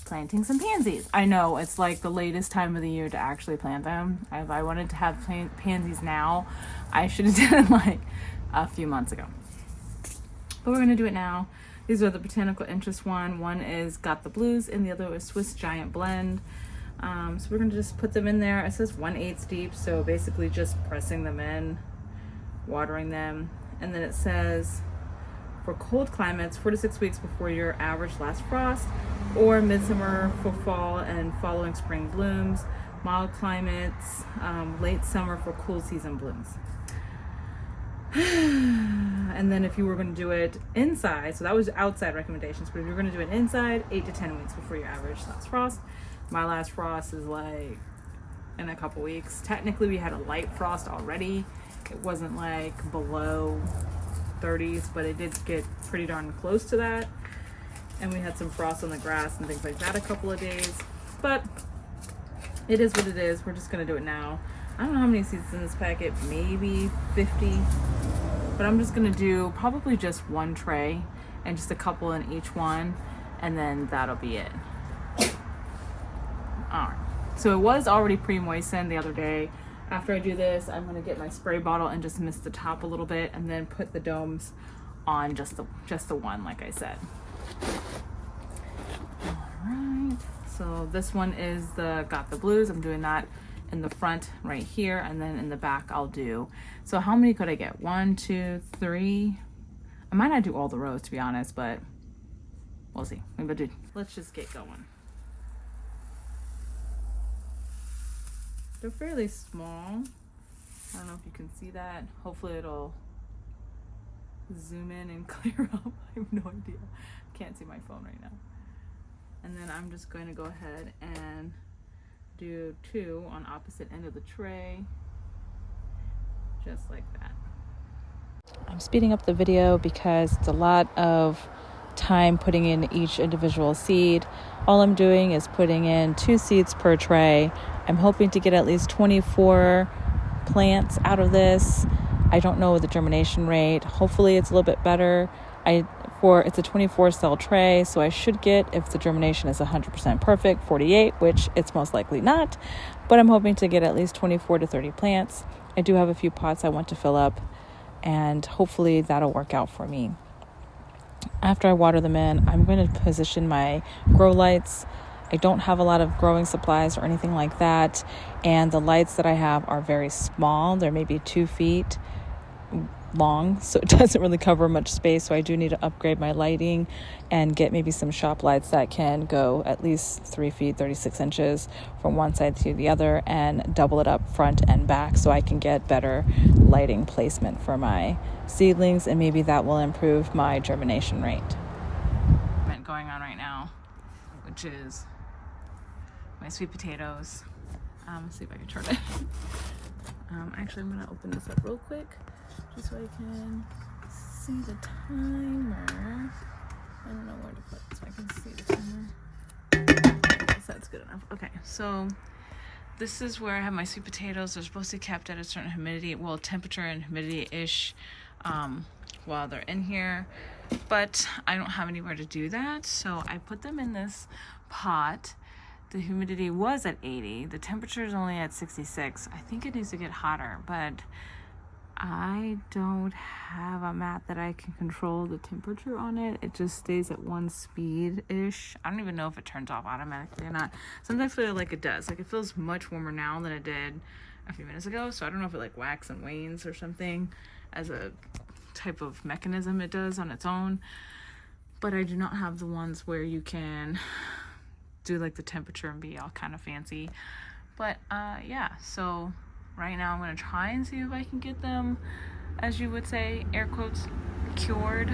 planting some pansies. I know it's like the latest time of the year to actually plant them. If I wanted to have pansies now, I should have done it like a few months ago. But we're gonna do it now. These are the botanical interest one. One is Got the Blues and the other is Swiss Giant Blend. So we're gonna just put them in there. It says 1/8 deep, so basically just pressing them in, watering them. And then it says for cold climates, 4 to 6 weeks before your average last frost, or midsummer for fall and following spring blooms. Mild climates, late summer for cool season blooms. And then if you were going to do it inside, so that was outside recommendations, but if you're going to do it inside, 8 to 10 weeks before your average last frost. My last frost is like in a couple weeks. Technically we had a light frost already. It wasn't like below 30s, but it did get pretty darn close to that. And we had some frost on the grass and things like that a couple of days. But it is what it is. We're just going to do it now. I don't know how many seeds in this packet, maybe 50. But I'm just going to do probably just one tray and just a couple in each one. And then that'll be it. All right. So it was already pre-moistened the other day. After I do this, I'm going to get my spray bottle and just mist the top a little bit and then put the domes on just the one, like I said. All right. So this one is the Got the Blues. I'm doing that in the front right here, and then in the back I'll do. So how many could I get? 1, 2, 3. I might not do all the rows, to be honest, but we'll see. Maybe I'll do. Let's just get going. They're fairly small. I don't know if you can see that. Hopefully it'll zoom in and clear up. I have no idea. Can't see my phone right now. And then I'm just going to go ahead and do 2 on opposite end of the tray. Just like that. I'm speeding up the video because it's a lot of time putting in each individual seed. All I'm doing is putting in 2 seeds per tray. I'm hoping to get at least 24 plants out of this. I don't know the germination rate. Hopefully it's a little bit better. It's a 24 cell tray, so I should get, if the germination is 100% perfect, 48, which it's most likely not, but I'm hoping to get at least 24 to 30 plants. I do have a few pots I want to fill up, and hopefully that'll work out for me. After I water them in, I'm going to position my grow lights. I don't have a lot of growing supplies or anything like that, and the lights that I have are very small. They're maybe 2 feet long, so it doesn't really cover much space, so I do need to upgrade my lighting and get maybe some shop lights that can go at least 3 feet 36 inches from one side to the other, and double it up front and back so I can get better lighting placement for my seedlings, and maybe that will improve my germination rate. Going on right now, which is my sweet potatoes. Let's see if I can turn it. Actually, I'm gonna open this up real quick just so I can see the timer. I don't know where to put it so I can see the timer. I guess that's good enough. Okay, so this is where I have my sweet potatoes. They're supposed to be kept at a certain humidity, well, temperature and humidity-ish while they're in here, but I don't have anywhere to do that, so I put them in this pot. The humidity was at 80. The temperature is only at 66. I think it needs to get hotter, but I don't have a mat that I can control the temperature on it. It just stays at one speed-ish. I don't even know if it turns off automatically or not. Sometimes I feel like it does. Like, it feels much warmer now than it did a few minutes ago, so I don't know if it like wax and wanes or something as a type of mechanism it does on its own. But I do not have the ones where you can do like the temperature and be all kind of fancy. But yeah, so right now I'm going to try and see if I can get them, as you would say, air quotes, cured.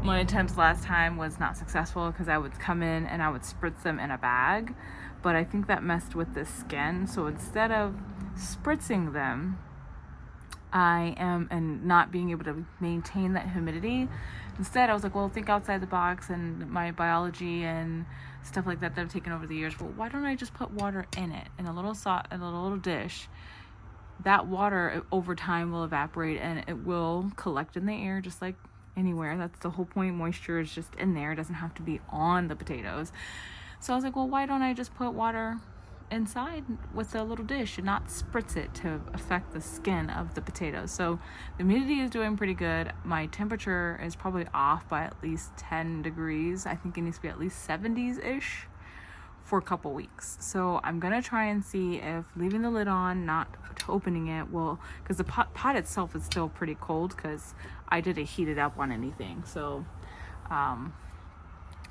My attempts last time was not successful because I would come in and I would spritz them in a bag, but I think that messed with the skin. So instead of spritzing them, and not being able to maintain that humidity, instead I was like, well, think outside the box, and my biology and stuff like that I've taken over the years. Well, why don't I just put water in it in a little dish? That water over time will evaporate and it will collect in the air just like anywhere. That's the whole point. Moisture is just in there. It doesn't have to be on the potatoes. So I was like, well, why don't I just put water inside with a little dish and not spritz it to affect the skin of the potatoes. So the humidity is doing pretty good. My temperature is probably off by at least 10 degrees. I think it needs to be at least 70s-ish for a couple weeks. So I'm gonna try and see if leaving the lid on, not opening it, will, because the pot itself is still pretty cold because I didn't heat it up on anything. So I'm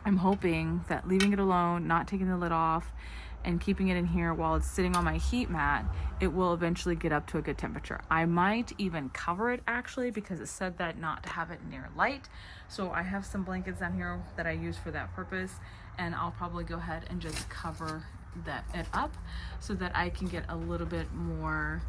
hoping that leaving it alone, not taking the lid off, and keeping it in here while it's sitting on my heat mat, it will eventually get up to a good temperature. I might even cover it actually, because it said that not to have it near light. So I have some blankets down here that I use for that purpose, and I'll probably go ahead and just cover it up so that I can get a little bit more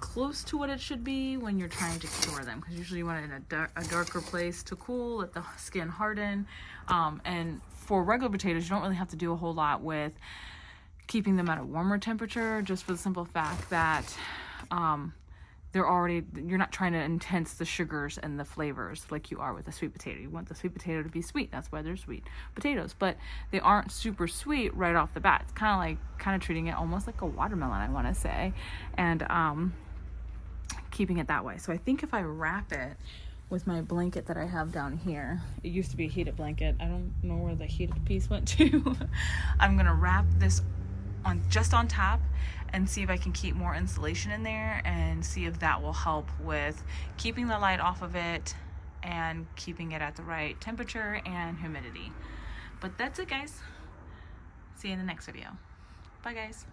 close to what it should be when you're trying to cure them, because usually you want it in a darker place to cool, let the skin harden. And for regular potatoes, you don't really have to do a whole lot with keeping them at a warmer temperature, just for the simple fact that you're not trying to intense the sugars and the flavors like you are with a sweet potato. You want the sweet potato to be sweet. That's why they're sweet potatoes, but they aren't super sweet right off the bat. It's kind of treating it almost like a watermelon, I want to say, and keeping it that way. So I think if I wrap it with my blanket that I have down here, it used to be a heated blanket, I don't know where the heated piece went to. I'm gonna wrap this just on top and see if I can keep more insulation in there, and see if that will help with keeping the light off of it and keeping it at the right temperature and humidity. But that's it, guys. See you in the next video. Bye, guys.